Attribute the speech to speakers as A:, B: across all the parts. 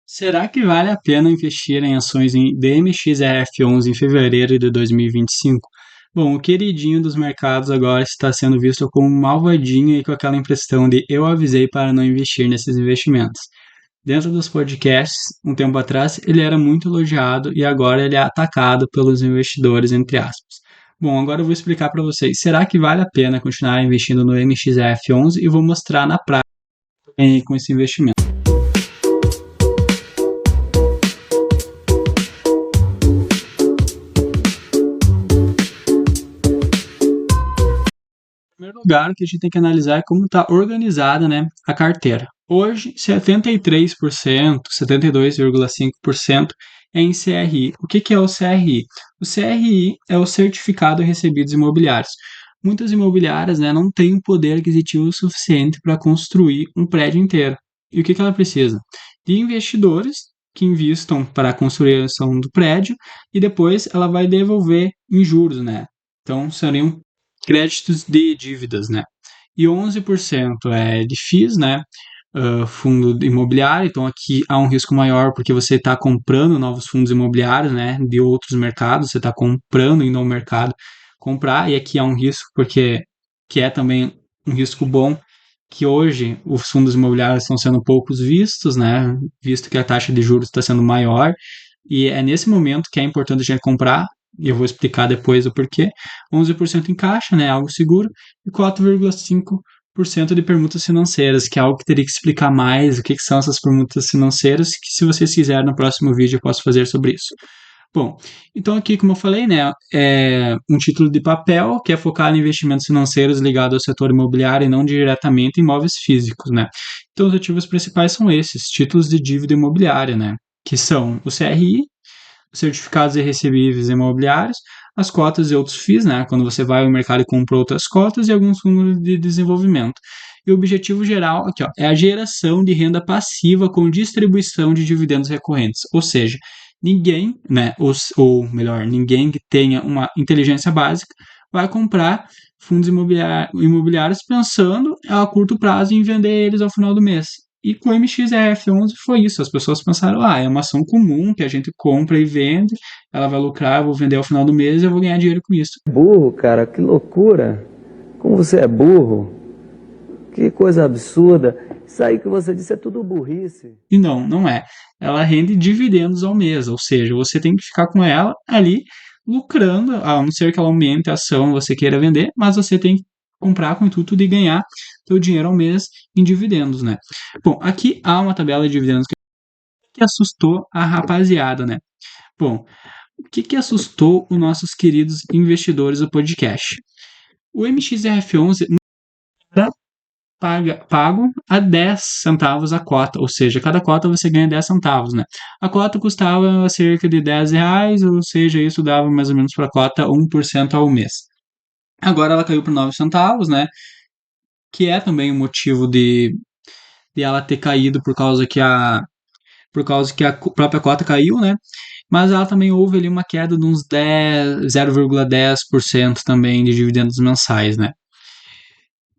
A: Será que vale a pena investir em ações em DMXRF11 em fevereiro de 2025? Bom, o queridinho dos mercados agora está sendo visto como um malvadinho e com aquela impressão de eu avisei para não investir nesses investimentos. Dentro dos podcasts, um tempo atrás, ele era muito elogiado e agora ele é atacado pelos investidores, entre aspas. Bom, agora eu vou explicar para vocês. Será que vale a pena continuar investindo no MXRF11 e vou mostrar na prática com esse investimento. Em primeiro lugar, o que a gente tem que analisar é como está organizada, né, a carteira. Hoje, 73%, 72,5% é em CRI. O que é o CRI? O CRI é o Certificado de Recebidos Imobiliários. Muitas imobiliárias, né, não têm poder aquisitivo suficiente para construir um prédio inteiro. E o que ela precisa? De investidores que investam para a construção do prédio e depois ela vai devolver em juros, né? Então, seriam créditos de dívidas, né? E 11% é de FIIs, né? Fundo imobiliário, então aqui há um risco maior porque você está comprando novos fundos imobiliários, né? De outros mercados, você está comprando indo ao mercado comprar, e aqui há um risco porque que é também um risco bom, que hoje os fundos imobiliários estão sendo poucos vistos, né? Visto que a taxa de juros está sendo maior, e é nesse momento que é importante a gente comprar, e eu vou explicar depois o porquê. 11% em caixa, né, algo seguro, e 4,5% de permutas financeiras, que é algo que teria que explicar mais o que são essas permutas financeiras, que se vocês quiserem no próximo vídeo eu posso fazer sobre isso. Bom, então aqui, como eu falei, né, é um título de papel que é focado em investimentos financeiros ligados ao setor imobiliário e não diretamente em imóveis físicos, né. Então os ativos principais são esses, títulos de dívida imobiliária, né, que são o CRI, os certificados e recebíveis imobiliários, as cotas e outros FIIs, né, quando você vai ao mercado e compra outras cotas e alguns fundos de desenvolvimento. E o objetivo geral aqui, ó, é a geração de renda passiva com distribuição de dividendos recorrentes, ou seja, ninguém, né, ou melhor, ninguém que tenha uma inteligência básica vai comprar fundos imobiliários pensando a curto prazo em vender eles ao final do mês. E com o MXRF11 foi isso. As pessoas pensaram, é uma ação comum que a gente compra e vende, ela vai lucrar, eu vou vender ao final do mês e eu vou ganhar dinheiro com isso.
B: Burro, cara, que loucura. Como você é burro. Que coisa absurda. Isso aí que você disse é tudo burrice.
A: E não, não é. Ela rende dividendos ao mês, ou seja, você tem que ficar com ela ali lucrando, a não ser que ela aumente a ação, você queira vender, mas você tem que comprar com o intuito de ganhar seu dinheiro ao mês em dividendos, né? Bom, aqui há uma tabela de dividendos que assustou a rapaziada, né? Bom, o que assustou os nossos queridos investidores do podcast? O MXRF11 era pago a 10 centavos a cota, ou seja, cada cota você ganha 10 centavos, né? A cota custava cerca de R$ 10, ou seja, isso dava mais ou menos para a cota 1% ao mês. Agora ela caiu para 9 centavos, né? Que é também o motivo de ela ter caído por causa que a própria cota caiu, né? Mas ela também houve ali uma queda de uns 0,10% também de dividendos mensais, né?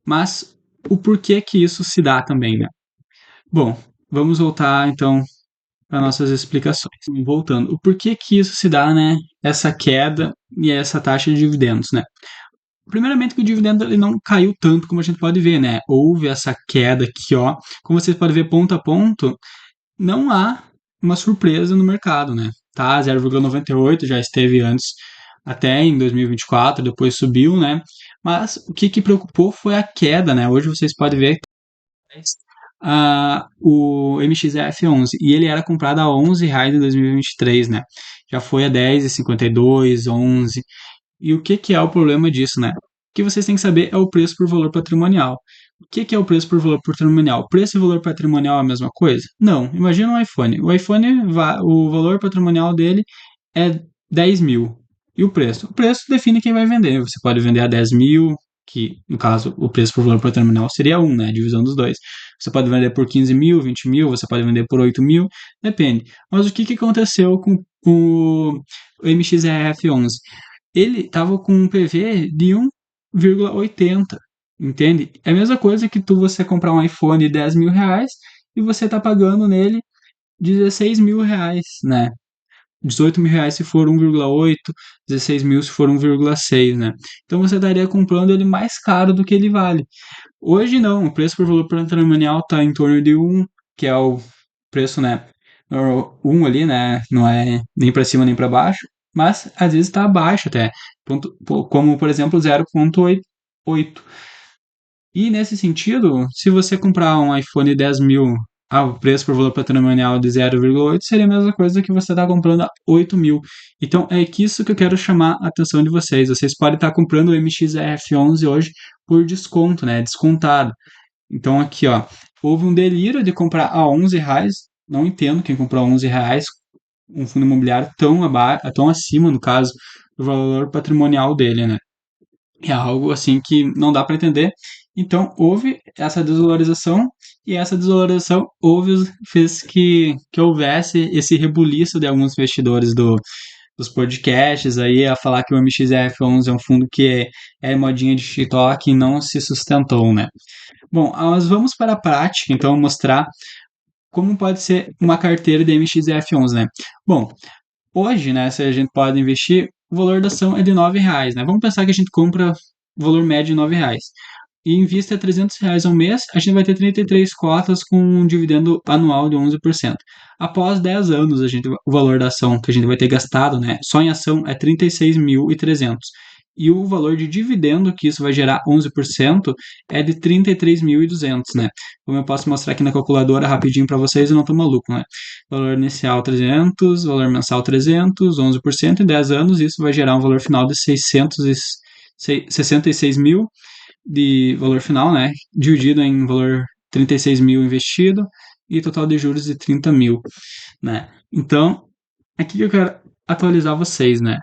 A: Mas o porquê que isso se dá também, né? Bom, vamos voltar então para nossas explicações. Voltando, o porquê que isso se dá, né? Essa queda e essa taxa de dividendos, né? Primeiramente que o dividendo ele não caiu tanto como a gente pode ver, né? Houve essa queda aqui, ó. Como vocês podem ver ponto a ponto, não há uma surpresa no mercado, né? Tá, 0,98 já esteve antes, até em 2024, depois subiu, né? Mas o que preocupou foi a queda, né? Hoje vocês podem ver o MXF11 e ele era comprado a R$ 11 em 2023, né? Já foi a 10,52, 11. E o que é o problema disso, né? O que vocês têm que saber é o preço por valor patrimonial. O que é o preço por valor patrimonial? Preço e valor patrimonial é a mesma coisa? Não. Imagina um iPhone. O iPhone, o valor patrimonial dele é 10 mil. E o preço? O preço define quem vai vender. Você pode vender a 10 mil, que no caso o preço por valor patrimonial seria 1, né? A divisão dos dois. Você pode vender por 15 mil, 20 mil, você pode vender por 8 mil, depende. Mas o que aconteceu com o MXRF11? Ele estava com um PV de 1,80, entende? É a mesma coisa que você comprar um iPhone de R$ 10 mil e você está pagando nele R$ 16.000, né? R$ 18.000 se for 1,8, 16 mil se for 1,6, né? Então você estaria comprando ele mais caro do que ele vale. Hoje não, o preço por valor patrimonial está em torno de 1, que é o preço, né? 1 ali, né? Não é nem para cima nem para baixo, mas às vezes está abaixo até, como por exemplo 0,8. E nesse sentido, se você comprar um iPhone 10.000, o preço por valor patrimonial de 0,8 seria a mesma coisa que você está comprando a 8.000. Então é isso que eu quero chamar a atenção de vocês. Vocês podem estar comprando o MXRF11 hoje por desconto, né? Descontado. Então aqui, ó, houve um delírio de comprar a R$ 11. Não entendo quem comprou a R$ 11 um fundo imobiliário tão acima, no caso, do valor patrimonial dele, né? É algo assim que não dá para entender. Então houve essa desvalorização e essa desvalorização fez que houvesse esse rebuliço de alguns investidores dos podcasts aí a falar que o MXF11 é um fundo que é modinha de TikTok e não se sustentou, né? Bom, nós vamos para a prática, então mostrar como pode ser uma carteira de MXF11, né? Bom, hoje, né, se a gente pode investir, o valor da ação é de R$ 9, né? Vamos pensar que a gente compra o valor médio de R$ 9 e invista R$ 300 ao mês, a gente vai ter 33 cotas com um dividendo anual de 11%. Após 10 anos, o valor da ação que a gente vai ter gastado, né, só em ação é 36.300. E o valor de dividendo que isso vai gerar 11% é de 33.200, né? Como eu posso mostrar aqui na calculadora rapidinho para vocês, eu não estou maluco, né? Valor inicial 300, valor mensal 300, 11% em 10 anos, isso vai gerar um valor final de 66 mil de valor final, né? Dividido em valor 36 mil investido e total de juros de 30 mil, né? Então, aqui que eu quero atualizar vocês, né?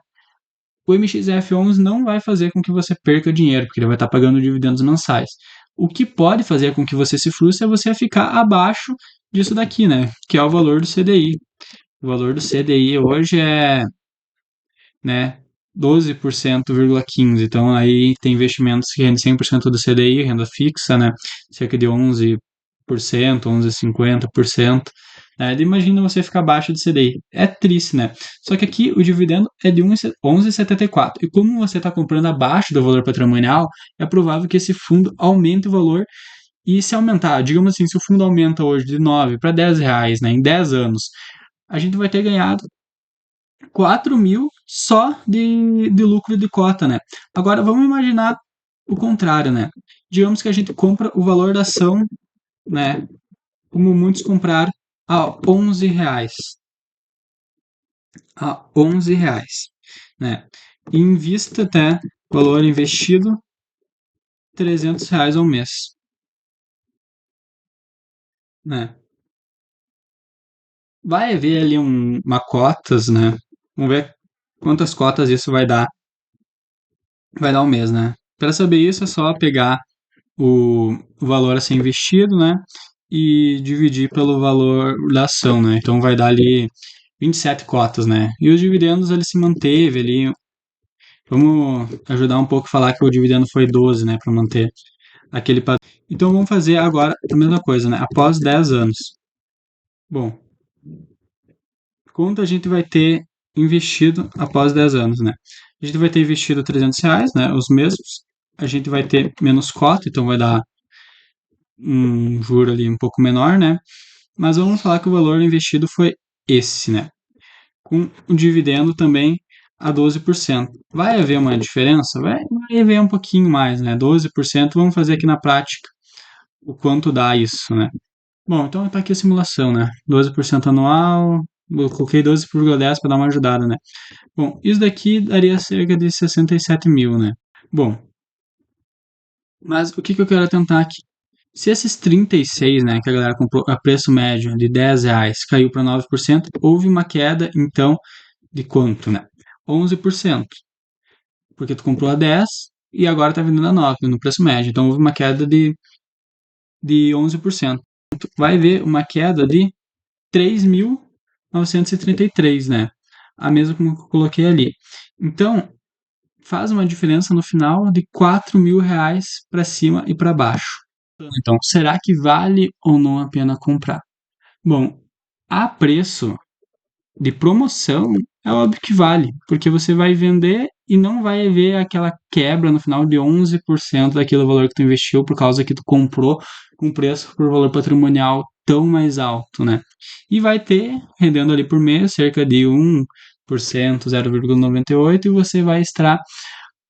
A: O MXF11 não vai fazer com que você perca dinheiro, porque ele vai estar pagando dividendos mensais. O que pode fazer com que você se frustre é você ficar abaixo disso daqui, né? Que é o valor do CDI. O valor do CDI hoje é, né, 12,15%. Então aí tem investimentos que rendem 100% do CDI, renda fixa, né? Cerca de 11%, 11,50%. Né? Imagina você ficar abaixo do CDI. É triste, né? Só que aqui o dividendo é de 11,74. E como você está comprando abaixo do valor patrimonial, é provável que esse fundo aumente o valor. E se aumentar, digamos assim, se o fundo aumenta hoje de 9 para R$ 10, né, em 10 anos, a gente vai ter ganhado 4.000 só de lucro de cota, né? Agora vamos imaginar o contrário, né? Digamos que a gente compra o valor da ação, né? Como muitos compraram a R$ 11, né? E invista até valor investido R$ 300 ao mês, né? Vai haver ali uma cotas, né? Vamos ver quantas cotas isso vai dar um mês, né? Para saber isso é só pegar o valor a ser investido, né? E dividir pelo valor da ação, né? Então vai dar ali 27 cotas, né? E os dividendos ele se manteve ali. Vamos ajudar um pouco a falar que o dividendo foi 12, né? Para manter aquele padrão. Então vamos fazer agora a mesma coisa, né? Após 10 anos. Bom, quanto a gente vai ter investido após 10 anos, né? A gente vai ter investido R$ 300, né? Os mesmos. A gente vai ter menos cota, então vai dar um juro ali um pouco menor, né? Mas vamos falar que o valor investido foi esse, né? Com o dividendo também a 12%. Vai haver uma diferença? Vai haver um pouquinho mais, né? 12%, vamos fazer aqui na prática o quanto dá isso, né? Bom, então tá aqui a simulação, né? 12% anual, eu coloquei 12,10 para dar uma ajudada, né? Bom, isso daqui daria cerca de 67 mil, né? Bom, mas o que eu quero tentar aqui? Se esses 36, né, que a galera comprou a preço médio de R$ 10 caiu para 9%, houve uma queda, então, de quanto, né? 11%, porque tu comprou a 10 e agora está vendendo a 9 no preço médio, então houve uma queda de 11%. Vai ver uma queda de 3.933, né? A mesma como eu coloquei ali. Então, faz uma diferença no final de R$ 4.000 para cima e para baixo. Então, será que vale ou não a pena comprar? Bom, A preço de promoção, é óbvio que vale, porque você vai vender e não vai ver aquela quebra no final de 11% daquele valor que tu investiu por causa que tu comprou com preço por valor patrimonial tão mais alto, né? E vai ter, rendendo ali por mês, cerca de 1%, 0,98%, e você vai estar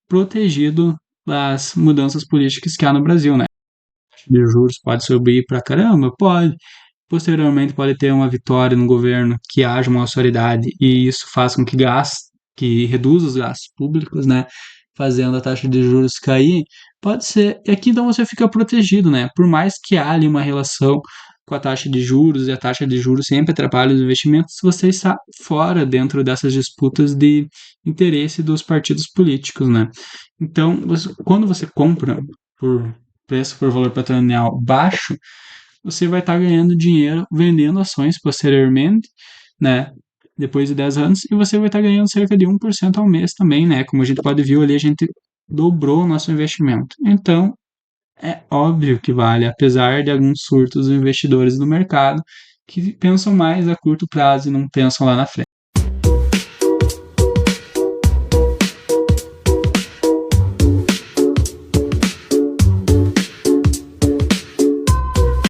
A: protegido das mudanças políticas que há no Brasil, né? De juros pode subir pra caramba? Pode. Posteriormente, pode ter uma vitória no governo que haja uma austeridade e isso faz com que reduza os gastos públicos, né? Fazendo a taxa de juros cair. Pode ser. E aqui então você fica protegido, né? Por mais que há ali uma relação com a taxa de juros e a taxa de juros sempre atrapalha os investimentos, você está fora dentro dessas disputas de interesse dos partidos políticos, né? Então, quando você compra por preço por valor patrimonial baixo, você vai estar ganhando dinheiro vendendo ações posteriormente, né? Depois de 10 anos, e você vai estar ganhando cerca de 1% ao mês também, né? Como a gente pode ver ali, a gente dobrou o nosso investimento. Então, é óbvio que vale, apesar de alguns surtos dos investidores do mercado que pensam mais a curto prazo e não pensam lá na frente.